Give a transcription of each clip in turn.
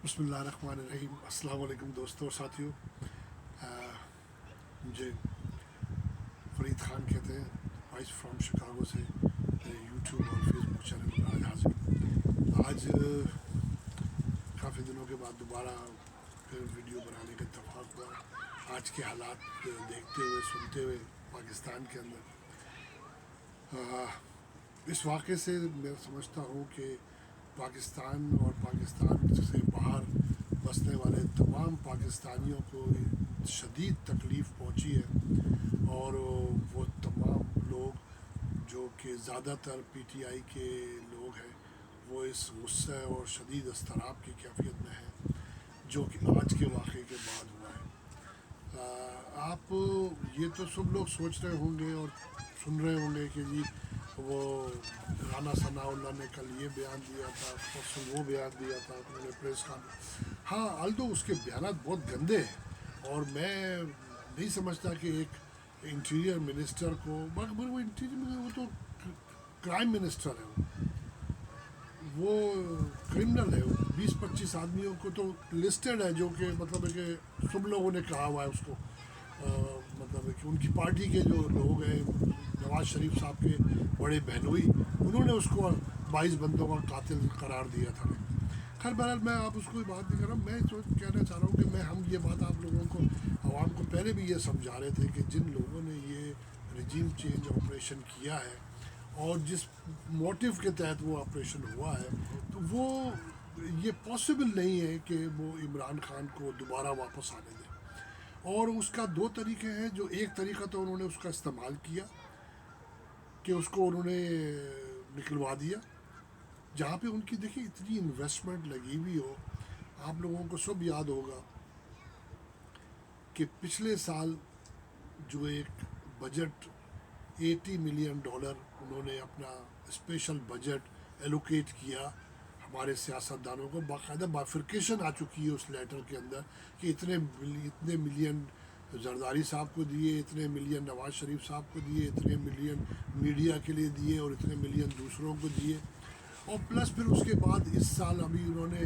بسم اللہ الرحمن الرحیم. السلام علیکم دوستوں اور ساتھیوں. مجھے فرید خان کہتے ہیں, وائس فرام شکاگو سے. یوٹیوب اور فیس بک چینل پر آج حاضر. آج کافی دنوں کے بعد دوبارہ پھر ویڈیو بنانے کا اتفاق ہوا. آج کے حالات دیکھتے ہوئے سنتے ہوئے پاکستان کے اندر اس واقعے سے میں سمجھتا ہوں کہ پاکستان اور پاکستان سے باہر بسنے والے تمام پاکستانیوں کو شدید تکلیف پہنچی ہے, اور وہ تمام لوگ جو کہ زیادہ تر پی ٹی آئی کے لوگ ہیں وہ اس غصے اور شدید اضطراب کی کیفیت میں ہیں جو کہ آج کے واقعے کے بعد ہوا ہے. آپ یہ تو سب لوگ سوچ رہے ہوں گے اور سن رہے ہوں گے کہ جی وہ رانا ثناء اللہ نے کل یہ بیان دیا تھا, پرسوں وہ بیان دیا تھا, انہوں نے پریس کانفرنس. ہاں الدو اس کے بیانات بہت گندے ہیں, اور میں نہیں سمجھتا کہ ایک انٹیریئر منسٹر کو, مگر وہ انٹیریئر وہ تو کرائم منسٹر ہے, وہ کرمنل ہے. 20-25 آدمیوں کو تو لسٹڈ ہے, جو کہ مطلب ہے کہ سب لوگوں نے کہا ہوا ہے اس کو, مطلب ہے کہ ان کی پارٹی کے جو لوگ ہیں, نواز شریف صاحب کے بڑے بہنوئی, انہوں نے اس کو 22 بندوں کا قاتل قرار دیا تھا. خیر بہرحال میں آپ اس کو بات نہیں کر رہا. میں کہنا چاہ رہا ہوں کہ ہم یہ بات آپ لوگوں کو, عوام کو پہلے بھی یہ سمجھا رہے تھے کہ جن لوگوں نے یہ رجیم چینج آپریشن کیا ہے اور جس موٹیو کے تحت وہ آپریشن ہوا ہے, تو وہ یہ پاسبل نہیں ہے کہ وہ عمران خان کو دوبارہ واپس آنے دیں. اور اس کا دو طریقے ہیں. جو ایک طریقہ تو انہوں نے اس کا استعمال کیا کہ اس کو انہوں نے نکلوا دیا, جہاں پہ ان کی دیکھیں اتنی انویسٹمنٹ لگی ہوئی ہو. آپ لوگوں کو سب یاد ہوگا کہ پچھلے سال جو ایک بجٹ $80 ملین انہوں نے اپنا اسپیشل بجٹ ایلوکیٹ کیا ہمارے سیاستدانوں کو, باقاعدہ بائفرکیشن آ چکی ہے اس لیٹر کے اندر کہ اتنے ملین زرداری صاحب کو دیے, اتنے ملین نواز شریف صاحب کو دیے, اتنے ملین میڈیا کے لیے دیے, اور اتنے ملین دوسروں کو دیے. اور پلس پھر اس کے بعد اس سال ابھی انہوں نے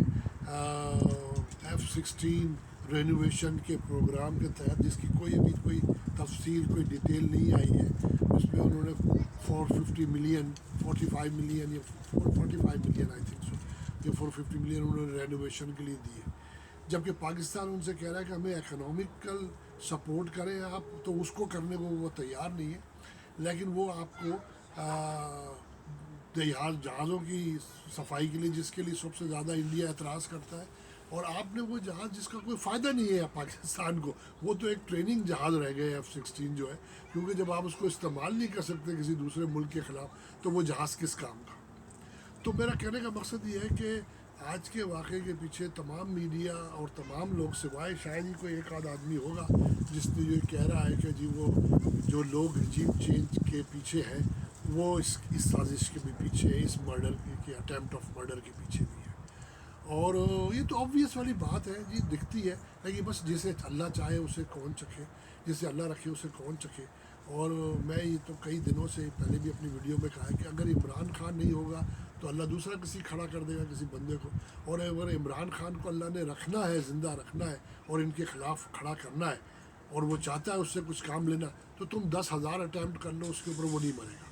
F-16 رینوویشن کے پروگرام کے تحت, جس کی کوئی تفصیل کوئی ڈیٹیل نہیں آئی ہے, اس میں انہوں نے 450 ملین 45 ملین یا 45 ملین آئی تھنک سو, یہ 450 ملین انہوں نے رینوویشن کے لیے دیے. جبکہ پاکستان ان سے کہہ رہا ہے کہ ہمیں اکنامیکل سپورٹ کریں آپ, تو اس کو کرنے کو وہ تیار نہیں ہے. لیکن وہ آپ کو جہازوں کی صفائی کے لیے, جس کے لیے سب سے زیادہ انڈیا اعتراض کرتا ہے, اور آپ نے وہ جہاز جس کا کوئی فائدہ نہیں ہے پاکستان کو, وہ تو ایک ٹریننگ جہاز رہ گئے F-16 جو ہے, کیونکہ جب آپ اس کو استعمال نہیں کر سکتے کسی دوسرے ملک کے خلاف, تو وہ جہاز کس کام کا. تو میرا کہنے کا مقصد یہ ہے کہ آج کے واقعے کے پیچھے تمام میڈیا اور تمام لوگ, سوائے شاید ہی کوئی ایک آدھ آدمی ہوگا جس نے یہ کہہ رہا ہے کہ جی وہ جو لوگ رجیم چینج کے پیچھے ہیں وہ اس سازش کے بھی پیچھے ہے, اس مرڈر کے اٹیمپٹ آف مرڈر کے پیچھے بھی ہے. اور یہ تو آبویس والی بات ہے جی, دکھتی ہے, لیکن بس جسے اللہ چاہے اسے کون چکھے, جسے اللہ رکھے اسے کون چکھے. اور میں یہ تو کئی دنوں سے پہلے بھی اپنی ویڈیو میں کہا ہے کہ اگر عمران خان نہیں ہوگا تو اللہ دوسرا کسی کھڑا کر دے گا, کسی بندے کو. اور اگر عمران خان کو اللہ نے رکھنا ہے, زندہ رکھنا ہے, اور ان کے خلاف کھڑا کرنا ہے, اور وہ چاہتا ہے اس سے کچھ کام لینا, تو تم 10,000 اٹیمپٹ کر لو, اس کے اوپر وہ نہیں مرے گا.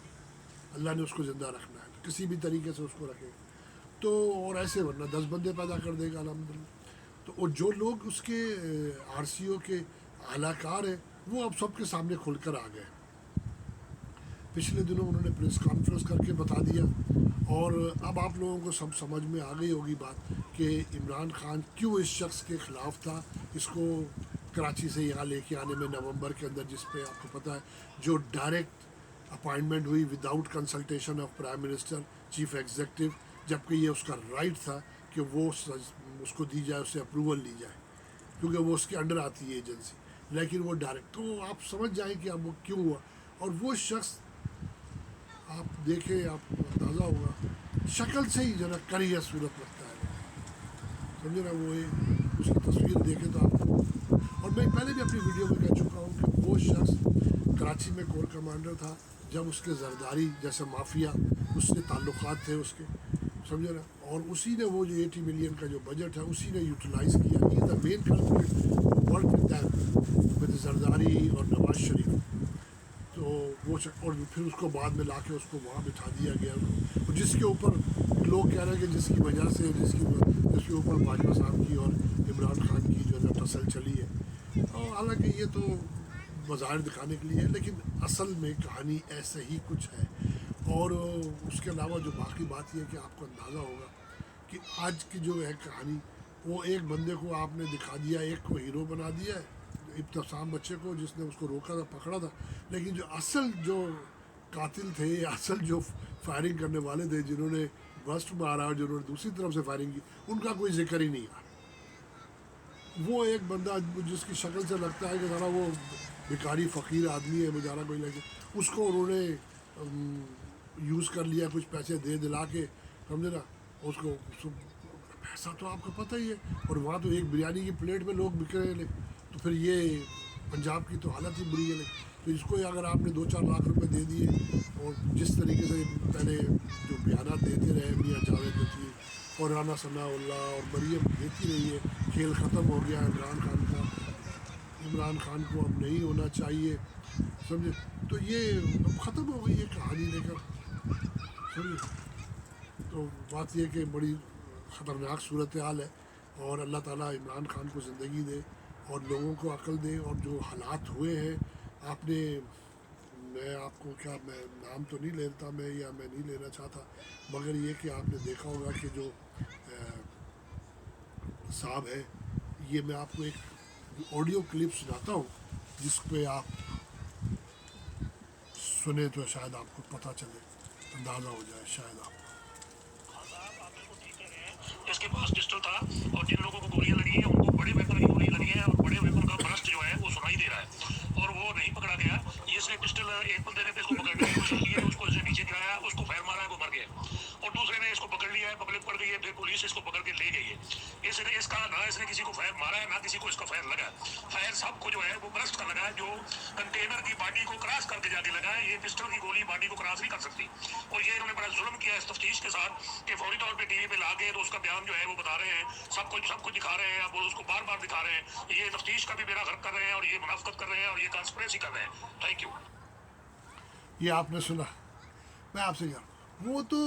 اللہ نے اس کو زندہ رکھنا ہے, کسی بھی طریقے سے اس کو رکھے گا. تو اور ایسے ورنہ 10 بندے پیدا کر دے گا الحمدللہ. تو اور جو لوگ اس کے آر سی او کے اعلیٰ کار ہیں, وہ اب سب کے سامنے کھل کر آ گئے. پچھلے دنوں انہوں نے پریس کانفرنس کر کے بتا دیا, اور اب آپ لوگوں کو سب سمجھ میں آ گئی ہوگی بات کہ عمران خان کیوں اس شخص کے خلاف تھا, اس کو کراچی سے یہاں لے کے آنے میں نومبر کے اندر, جس پہ آپ کو پتہ ہے جو ڈائریکٹ اپائنٹمنٹ ہوئی without consultation of prime minister, chief executive, جبکہ یہ اس کا رائٹ تھا کہ وہ اس کو دی جائے, اس سے اپروول لی جائے, کیونکہ وہ اس کے انڈر آتی ہے ایجنسی. لیکن وہ ڈائریکٹ, تو آپ سمجھ جائیں کہ اب وہ کیوں ہوا. اور وہ شخص آپ دیکھیں, آپ کو اندازہ ہوگا, شکل سے ہی ذرا کریہ صورت لگتا ہے, سمجھے نا, وہ اس کی تصویر دیکھیں تو آپ کو. اور میں پہلے بھی اپنی ویڈیو میں کہہ چکا ہوں کہ وہ شخص کراچی میں کور کمانڈر تھا جب اس کے زرداری جیسے مافیا, اس سے تعلقات تھے اس کے, سمجھے نا. اور اسی نے وہ جو 80 ملین کا جو بجٹ ہے اسی نے یوٹیلائز کیا. یہ دا مین کلپریٹ ورک ود زرداری اور نواز شریف. تو وہ اور پھر اس کو بعد میں لا کے اس کو وہاں بٹھا دیا گیا, اور جس کے اوپر لوگ کہہ رہے ہیں کہ جس کی وجہ سے جس کے اوپر باجوہ صاحب کی اور عمران خان کی جو ہے ٹسل چلی ہے. اور حالانکہ یہ تو مظاہر دکھانے کے لیے ہے, لیکن اصل میں کہانی ایسے ہی کچھ ہے. اور اس کے علاوہ جو باقی بات یہ ہے کہ آپ کو اندازہ ہوگا کہ آج کی جو ہے کہانی, وہ ایک بندے کو آپ نے دکھا دیا, ایک کو ہیرو بنا دیا ہے, ابتسام بچے کو جس نے اس کو روکا تھا, پکڑا تھا, لیکن جو اصل جو قاتل تھے, اصل جو فائرنگ کرنے والے تھے, جنہوں نے برسٹ مارا اور جنہوں نے دوسری طرف سے فائرنگ کی, ان کا کوئی ذکر ہی نہیں آیا. وہ ایک بندہ جس کی شکل سے لگتا ہے کہ ذرا وہ بھکاری فقیر آدمی ہے, بیچارہ کوئی لگے, اس کو انہوں نے یوز کر لیا, کچھ پیسے دے دلا کے, سمجھے نا, اس کو پیسہ تو آپ کو پتہ ہی ہے. اور وہاں تو ایک بریانی کی پلیٹ میں لوگ بک رہے ہیں, تو پھر یہ پنجاب کی تو حالت ہی بری ہے. تو اس کو اگر آپ نے 2-4 لاکھ روپے دے دیے, اور جس طریقے سے پہلے جو بیانات دیتے رہے میاں جاوید لطیف اور رانا ثناء اللہ اور مریم دیتی رہی ہے, کھیل ختم ہو گیا عمران خان کا, عمران خان کو اب نہیں ہونا چاہیے, سمجھے. تو یہ اب ختم ہو گئی یہ کہانی لے کر, سمجھے. تو بات یہ کہ بڑی خطرناک صورتحال ہے, اور اللہ تعالیٰ عمران خان کو زندگی دے اور لوگوں کو عقل دے. اور جو حالات ہوئے ہیں, آپ نے, میں آپ کو کیا, میں نام تو نہیں لیتا میں, یا میں نہیں لینا چاہتا, مگر یہ کہ آپ نے دیکھا ہوگا کہ جو صاحب ہے, یہ میں آپ کو ایک آڈیو کلپ سناتا ہوں, جس پہ آپ سنیں تو شاید آپ کو پتہ چلے, اندازہ ہو جائے شاید آپ کو. اس کے پاس پسٹل تھا, اور جن لوگوں کو گولیاں لگی ہیں ان کو بڑے ویپن کی گولی لگی ہے, اور بڑے ویپن کا برسٹ جو ہے وہ سنائی دے رہا ہے, اور وہ نہیں پکڑا گیا. اس نے پسٹل ایک بندے نے اس کو پکڑنے کی کوشش کی ہے, اس کو اس نے نیچے گرایا, اس کو فائر مارا ہے, وہ مر گیا. اور دوسرے نے اس کو پکڑ لیا ہے, پبلک پڑ گئی ہے, پھر پولیس اس کو پکڑ کے لے گئی ہے. اس کا نہ اس نے کسی کو فائر مارا ہے, نہ کسی کو اس کا فائر لگا. فائر سب کو جو ہے وہ برسٹ کا لگا ہے, جو کنٹینر کی باڈی کو کراس کر کے جا کے لگا ہے. یہ پسٹل کی گولی باڈی کو کراس نہیں کر سکتی. اور یہ انہوں نے بڑا ظلم کیا اس تفتیش کے ساتھ, کہ فوری طور پہ ٹی وی پہ لا کے تو اس کا بیان جو ہے وہ بتا رہے ہیں, سب کچھ دکھا رہے ہیں, اب وہ اس کو بار بار دکھا رہے ہیں. یہ تفتیش کا بھی بیڑا غرق کر رہے ہیں, اور یہ منافقت کر رہے ہیں, اور یہ کانسپریسی کر رہے ہیں. Thank you. یہ آپ نے سنا, میں آپ سے کہہ رہا ہوں, وہ تو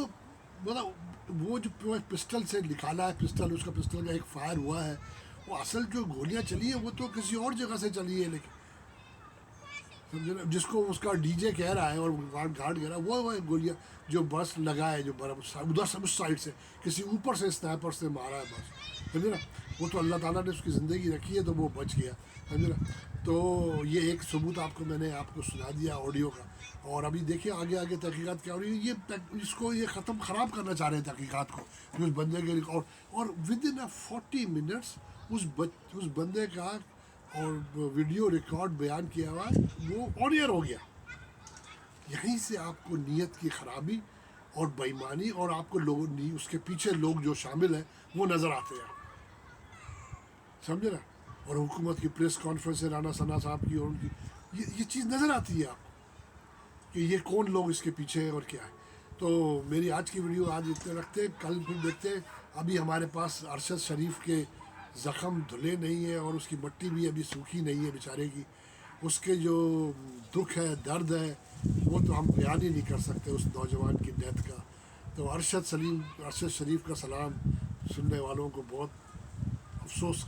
مطلب وہ جو پسٹل سے نکالا ہے, پسٹل, اس کا پسٹل کا ایک فائر ہوا ہے, وہ اصل جو گولیاں چلی ہیں وہ تو کسی اور جگہ سے چلی ہے, لیکن سمجھے نا, جس کو اس کا ڈی جے کہہ رہا ہے اور گارڈ کہہ رہا ہے, وہ گولیاں جو بس لگا ہے, جو ادھر سے اس سائڈ سے کسی اوپر سے اسنائپر سے مارا ہے بس, سمجھے نا. وہ تو اللہ تعالیٰ نے اس کی زندگی رکھی ہے تو وہ بچ گیا, سمجھے نا. تو یہ ایک ثبوت آپ کو میں نے آپ کو سنا دیا آڈیو کا. اور ابھی دیکھیں آگے آگے تحقیقات کیا ہو رہی ہے. یہ اس کو یہ خراب کرنا چاہ رہے ہیں تحقیقات کو, کہ اس بندے کے, اور ود ان 40 منٹس اس بندے کا اور ویڈیو ریکارڈ بیان کیا ہوا وہ آن ایئر ہو گیا. یہیں سے آپ کو نیت کی خرابی اور بےایمانی, اور آپ کو لوگ اس کے پیچھے لوگ جو شامل ہیں وہ نظر آتے ہیں, سمجھے نا. اور حکومت کی پریس کانفرنس ہے رانا ثناء صاحب کی, اور ان کی یہ چیز نظر آتی ہے آپ کو کہ یہ کون لوگ اس کے پیچھے ہیں اور کیا ہے. تو میری آج کی ویڈیو آج اتنے رکھتے ہیں, کل پھر دیکھتے ہیں. ابھی ہمارے پاس ارشد شریف کے زخم دھلے نہیں ہیں, اور اس کی مٹی بھی ابھی سوکھی نہیں ہے بیچارے کی. اس کے جو دکھ ہے, درد ہے, وہ تو ہم بیان ہی نہیں کر سکتے اس نوجوان کی ڈیتھ کا. تو ارشد شریف کا سلام سننے والوں کو بہت افسوس.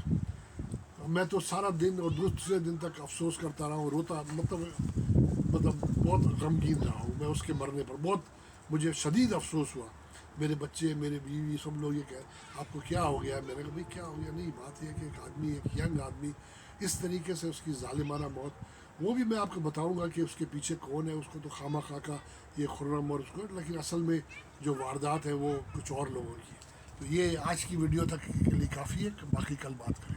میں تو سارا دن اور دوسرے دن تک افسوس کرتا رہا ہوں, روتا, مطلب بہت غمگین رہا ہوں میں اس کے مرنے پر. بہت مجھے شدید افسوس ہوا. میرے بچے, میرے بیوی, سب لوگ یہ کہہ آپ کو کیا ہو گیا ہے. میں نے کہا بھائی کیا ہو گیا, نہیں بات یہ ہے کہ ایک آدمی, ایک ینگ آدمی, اس طریقے سے اس کی ظالمانہ موت. وہ بھی میں آپ کو بتاؤں گا کہ اس کے پیچھے کون ہے. اس کو تو خامہ خواہ کا یہ خرم اور اس کو, لیکن اصل میں جو واردات ہے وہ کچھ اور لوگوں کی. تو یہ آج کی ویڈیو تک کے لیے کافی ہے, باقی کل بات کریں.